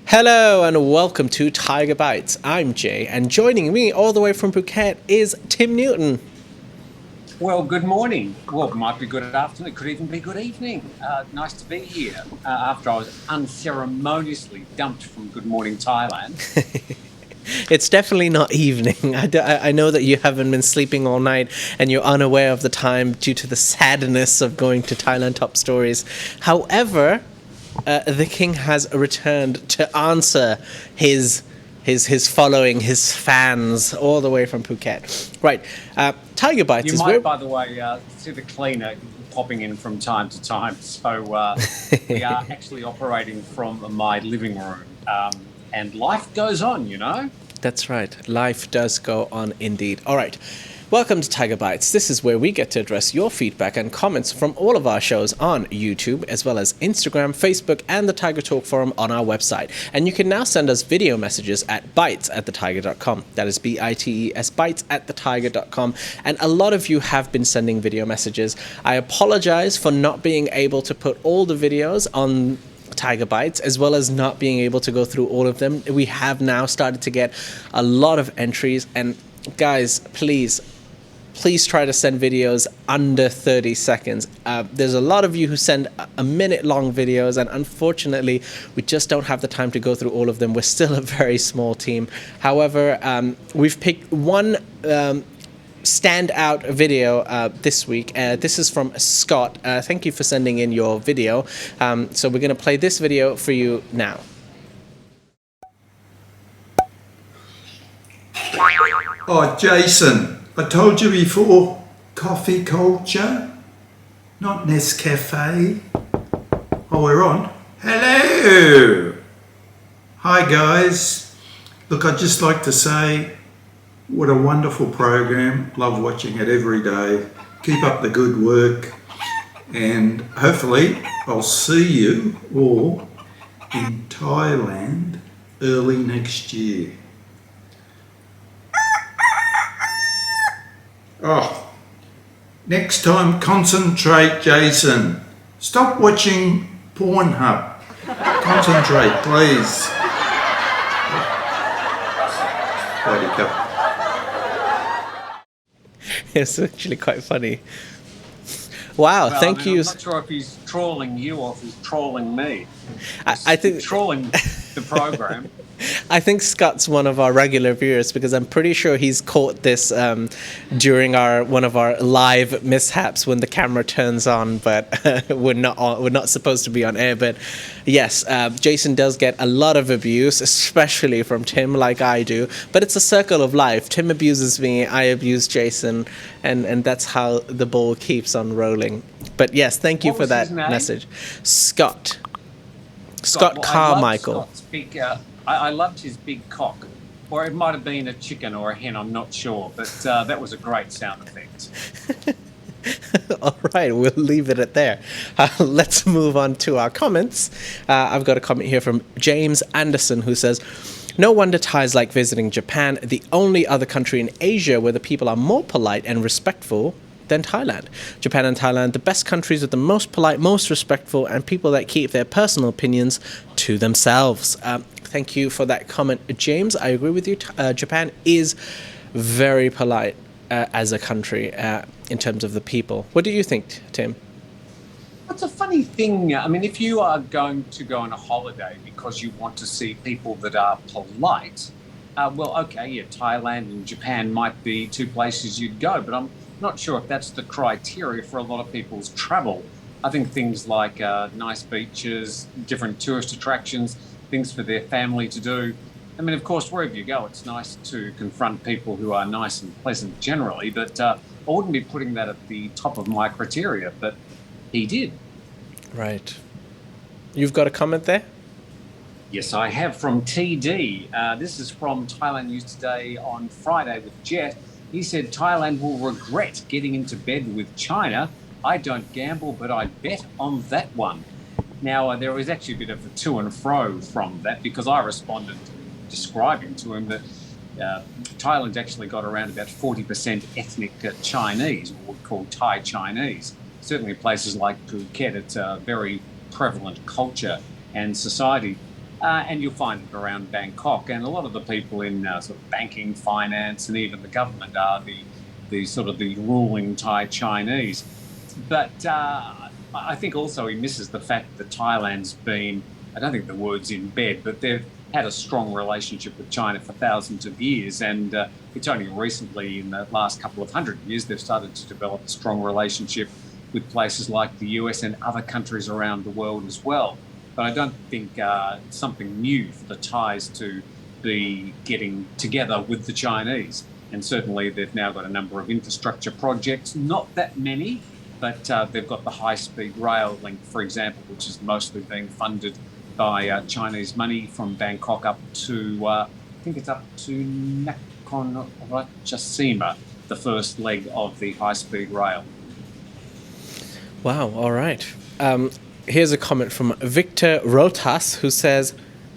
Hello and welcome to Thaiger Bites. I'm Jay, and joining me all the way from Phuket is Tim Newton. Well, good morning. Well, it might be good afternoon. It could even be good evening. Nice to be here after I was unceremoniously dumped from Good Morning Thailand. It's definitely not evening. I know that you haven't been sleeping all night and you're unaware of the time due to the sadness of going to Thailand Top Stories. However, the king has returned to answer his following, his fans, all the way from Phuket. Right, Thaiger Bites You might, by the way, see the cleaner popping in from time to time. So we are actually operating from my living room. And life goes on, you know? That's right. Life does go on indeed. All right. Welcome to Thaiger Bites. This is where we get to address your feedback and comments from all of our shows on YouTube, as well as Instagram, Facebook, and the Thaiger Talk Forum on our website. And you can now send us video messages at bites@thethaiger.com. That is BITES, bites@thethaiger.com. And a lot of you have been sending video messages. I apologize for not being able to put all the videos on Thaiger Bites, as well as not being able to go through all of them. We have now started to get a lot of entries, and guys, please try to send videos under 30 seconds. There's a lot of you who send a minute long videos, and unfortunately we just don't have the time to go through all of them. We're still a very small team. However, we've picked one standout video this week. This is from Scott. Thank you for sending in your video. So we're going to play this video for you now. Oh, Jason, I told you before, coffee culture, not Nescafe. Oh, we're on. Hello. Hi, guys. Look, I'd just like to say, what a wonderful program. Love watching it every day. Keep up the good work. And hopefully I'll see you all in Thailand early next year. Oh, next time concentrate, Jason. Stop watching Pornhub. Concentrate, please. Bloody cup. It's actually quite funny. Wow, Well, thank you. I'm not sure if he's trolling you or if he's trolling me. I think trolling the program. I think Scott's one of our regular viewers, because I'm pretty sure he's caught this during one of our live mishaps when the camera turns on, but we're not supposed to be on air. But yes, Jason does get a lot of abuse, especially from Tim, like I do. But it's a circle of life. Tim abuses me, I abuse Jason, and that's how the ball keeps on rolling. But yes, thank you What for was that his name? message, Scott Well, Carmichael. I loved his big cock. Or it might have been a chicken or a hen, I'm not sure. But that was a great sound effect. All right, we'll leave it at there. Let's move on to our comments. I've got a comment here from James Anderson, who says, "No wonder Thais like visiting Japan, the only other country in Asia where the people are more polite and respectful than Thailand. Japan and Thailand, the best countries with the most polite, most respectful, and people that keep their personal opinions to themselves." Thank you for that comment, James. I agree with you. Japan is very polite as a country in terms of the people. What do you think, Tim? It's a funny thing. I mean, if you are going to go on a holiday because you want to see people that are polite, well, okay, yeah, Thailand and Japan might be two places you'd go, but I'm not sure if that's the criteria for a lot of people's travel. I think things like nice beaches, different tourist attractions, things for their family to do. I mean, of course, wherever you go, it's nice to confront people who are nice and pleasant generally, but I wouldn't be putting that at the top of my criteria, but he did. Right. You've got a comment there? Yes, I have, from TD. This is from Thailand News Today on Friday with Jet. He said, "Thailand will regret getting into bed with China. I don't gamble, but I bet on that one." Now, there was actually a bit of a to and fro from that, because I responded describing to him that Thailand's actually got around about 40% ethnic Chinese, or what we call Thai Chinese. Certainly places like Phuket, it's a very prevalent culture and society. And you'll find it around Bangkok. And a lot of the people in sort of banking, finance, and even the government are the sort of the ruling Thai Chinese. But I think also he misses the fact that Thailand's been, I don't think the word's in bed, but they've had a strong relationship with China for thousands of years. And it's only recently, in the last couple of 100 years, they've started to develop a strong relationship with places like the US and other countries around the world as well. But I don't think it's something new for the Thais to be getting together with the Chinese. And certainly they've now got a number of infrastructure projects, not that many, but they've got the high-speed rail link, for example, which is mostly being funded by Chinese money from Bangkok up to, I think it's up to Nakhon Ratchasima, the first leg of the high-speed rail. Wow, all right. Here's a comment from Victor Rotas, who says,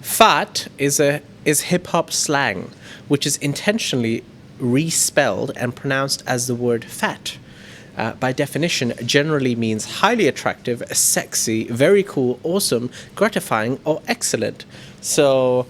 Phat is hip-hop slang, which is intentionally respelled and pronounced as the word fat. By definition, generally means highly attractive, sexy, very cool, awesome, gratifying, or excellent. So,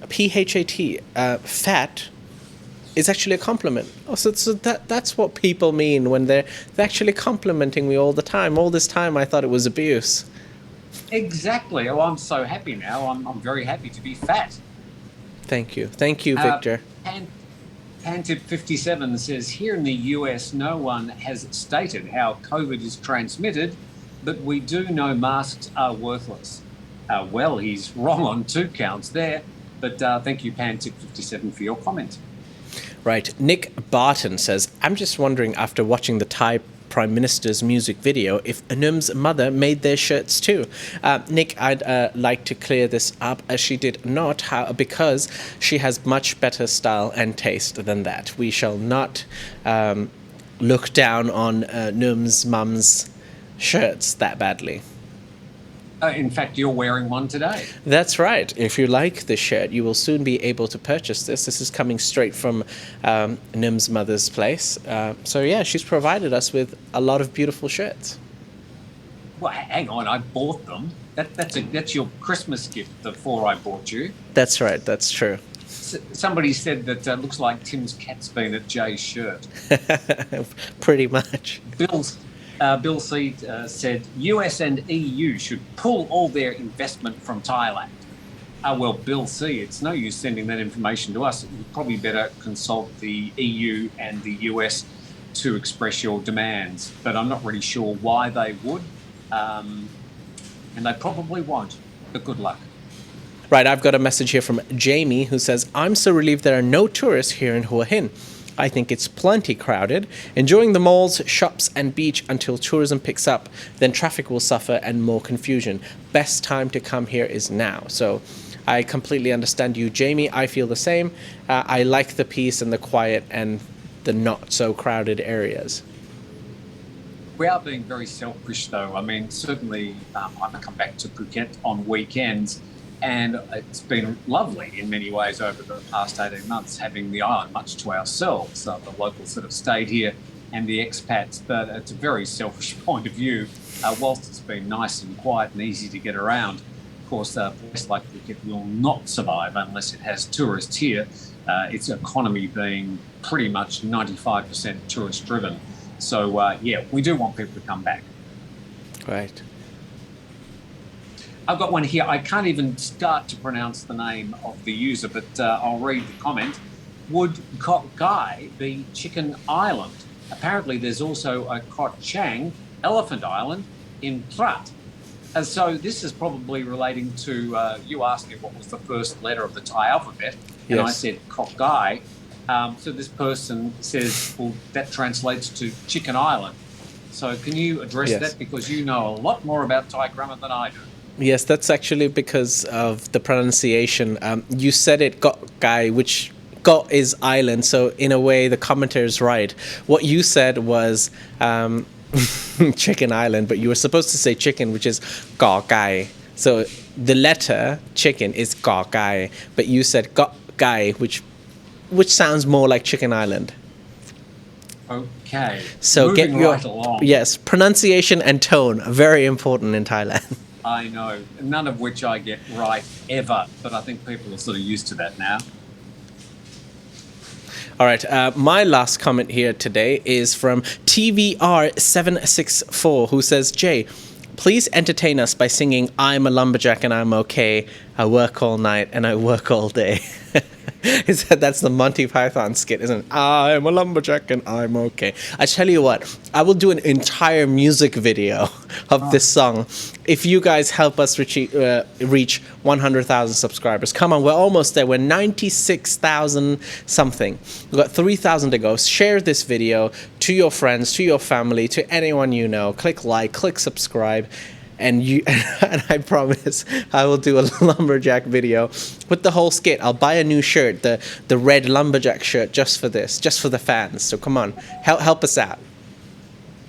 P-H-A-T, fat, is actually a compliment. So that's what people mean when they're actually complimenting me all the time. All this time, I thought it was abuse. Exactly. Oh, I'm so happy now. I'm very happy to be fat. Thank you, Victor. And Ep.67 says, here in the US, no one has stated how COVID is transmitted, but we do know masks are worthless. Well, he's wrong on 2 counts there, but thank you, Ep.57, for your comment. Right. Nick Barton says, I'm just wondering, after watching the Thai Prime Minister's music video, if Anum's mother made their shirts too. Nick, I'd like to clear this up, as she did not, because she has much better style and taste than that. We shall not look down on Anum's mum's shirts that badly. In fact, you're wearing one today. That's right. If you like this shirt, you will soon be able to purchase this. This is coming straight from Nim's mother's place. So yeah, she's provided us with a lot of beautiful shirts. Well, hang on, I bought them. That's your Christmas gift before I bought you. That's right. That's true. Somebody said that looks like Tim's cat's been at Jay's shirt. Pretty much. Bill C said, US and EU should pull all their investment from Thailand. Well, Bill C, it's no use sending that information to us. You'd probably better consult the EU and the US to express your demands. But I'm not really sure why they would. And they probably won't. But good luck. Right, I've got a message here from Jamie, who says, I'm so relieved there are no tourists here in Hua Hin. I think it's plenty crowded. Enjoying the malls, shops and beach until tourism picks up. Then traffic will suffer and more confusion. Best time to come here is now. So I completely understand you, Jamie. I feel the same. I like the peace and the quiet and the not so crowded areas. We are being very selfish, though. I mean, certainly I come back to Phuket on weekends, and it's been lovely in many ways over the past 18 months, having the island much to ourselves. The locals that have stayed here and the expats, but it's a very selfish point of view. Whilst it's been nice and quiet and easy to get around, of course, a place like Phuket will not survive unless it has tourists here. Its economy being pretty much 95% tourist driven. So, yeah, we do want people to come back. Right. I've got one here. I can't even start to pronounce the name of the user, but I'll read the comment. Would Koh Gai be Chicken Island? Apparently, there's also a Koh Chang, Elephant Island, in Phat. And so this is probably relating to, you asked me what was the first letter of the Thai alphabet, and yes. I said Koh Gai. So this person says, well, that translates to Chicken Island. So can you address that? Because you know a lot more about Thai grammar than I do. Yes, that's actually because of the pronunciation. You said it Koh Gai, which Koh is island, so in a way the commentator is right. What you said was Chicken Island, but you were supposed to say chicken, which is Koh Gai. So the letter chicken is Koh Gai, but you said Koh Gai, which which sounds more like Chicken Island. Okay. So Moving get your right along. yes, pronunciation and tone are very important in Thailand. I know, none of which I get right ever, but I think people are sort of used to that now. All right, my last comment here today is from TVR764, who says, Jay, please entertain us by singing I'm a lumberjack and I'm okay. I work all night and I work all day. That's the Monty Python skit, isn't it? I'm a lumberjack and I'm okay. I tell you what, I will do an entire music video of this song if you guys help us reach 100,000 subscribers. Come on, we're almost there. We're 96,000 something. We've got 3,000 to go. Share this video to your friends, to your family, to anyone you know. Click like, click subscribe. And I promise I will do a lumberjack video with the whole skit. I'll buy a new shirt, the red lumberjack shirt, just for this, just for the fans. So come on, help us out.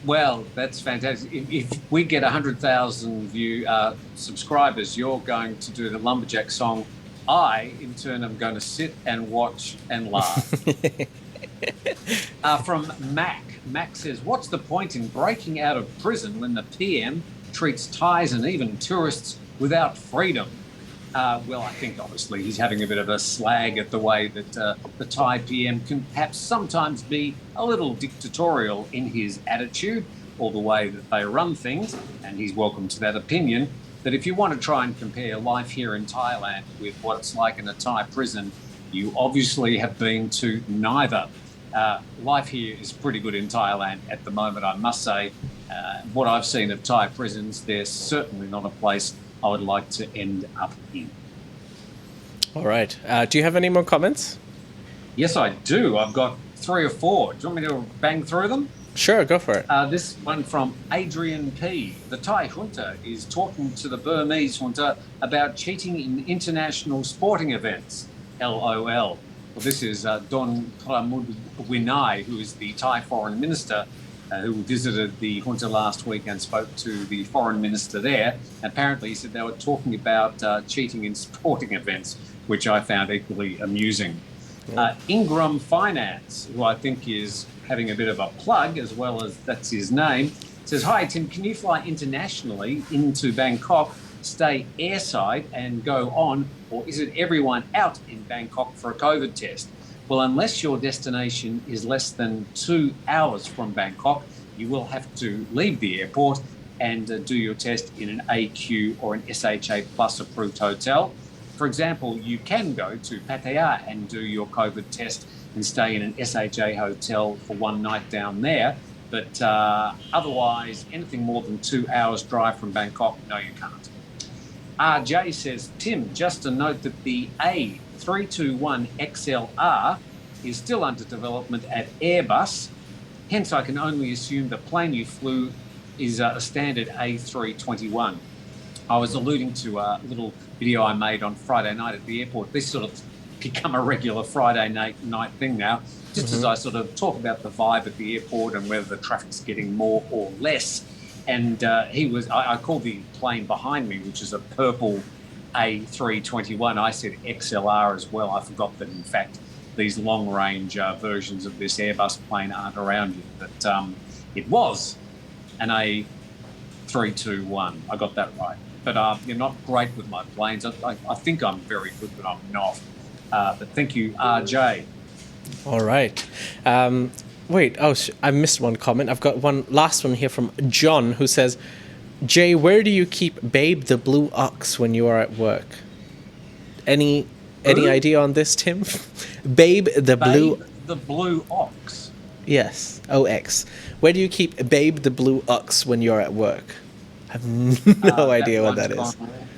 Well, that's fantastic. If we get 100,000 subscribers, you're going to do the lumberjack song. I, in turn, am going to sit and watch and laugh. From Mac. Mac says, what's the point in breaking out of prison when the PM treats Thais and even tourists without freedom? Well, I think obviously he's having a bit of a slag at the way that the Thai PM can perhaps sometimes be a little dictatorial in his attitude or the way that they run things, and he's welcome to that opinion. That if you want to try and compare life here in Thailand with what it's like in a Thai prison, you obviously have been to neither. Life here is pretty good in Thailand at the moment, I must say. What I've seen of Thai prisons, they're certainly not a place I would like to end up in. All right. Do you have any more comments? Yes, I do. I've got 3 or 4. Do you want me to bang through them? Sure, go for it. This one from Adrian P. The Thai junta is talking to the Burmese junta about cheating in international sporting events. LOL. Well, this is Don Pramudwinai, who is the Thai foreign minister, who visited the junta last week and spoke to the foreign minister there. Apparently, he said they were talking about cheating in sporting events, which I found equally amusing. Ingram Finance, who I think is having a bit of a plug, as well as that's his name, says, hi, Tim, can you fly internationally into Bangkok, stay airside and go on, or is it everyone out in Bangkok for a COVID test? Well, unless your destination is less than 2 hours from Bangkok, you will have to leave the airport and do your test in an AQ or an SHA Plus approved hotel. For example, you can go to Pattaya and do your COVID test and stay in an SHA hotel for one night down there. But otherwise, anything more than 2 hours drive from Bangkok, no, you can't. RJ says, Tim, just a note that the A321XLR is still under development at Airbus. Hence, I can only assume the plane you flew is a standard A321. I was alluding to a little video I made on Friday night at the airport. This sort of become a regular Friday night thing now, just as I sort of talk about the vibe at the airport and whether the traffic's getting more or less. And I called the plane behind me, which is a purple A321. I said XLR as well. I forgot that, in fact, these long-range versions of this Airbus plane aren't around yet. But it was an A321. I got that right. But you're not great with my planes. I think I'm very good, but I'm not. But thank you, RJ. All right. Wait, I missed one comment. I've got one last one here from John, who says, Jay, where do you keep Babe the Blue Ox when you are at work? Any idea on this, Tim? Babe the Blue Ox? Yes, OX. Where do you keep Babe the Blue Ox when you're at work? I have no idea what that is.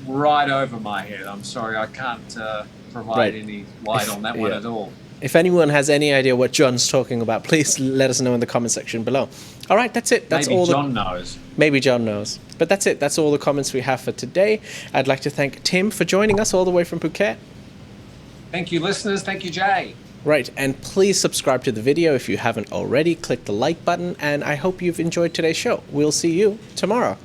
Right over my head. I'm sorry, I can't provide any light on that one at all. If anyone has any idea what John's talking about, please let us know in the comment section below. All right, that's it. That's Maybe all. John knows. Maybe John knows. But that's it. That's all the comments we have for today. I'd like to thank Tim for joining us all the way from Phuket. Thank you, listeners. Thank you, Jay. Right, and please subscribe to the video if you haven't already. Click the like button, and I hope you've enjoyed today's show. We'll see you tomorrow.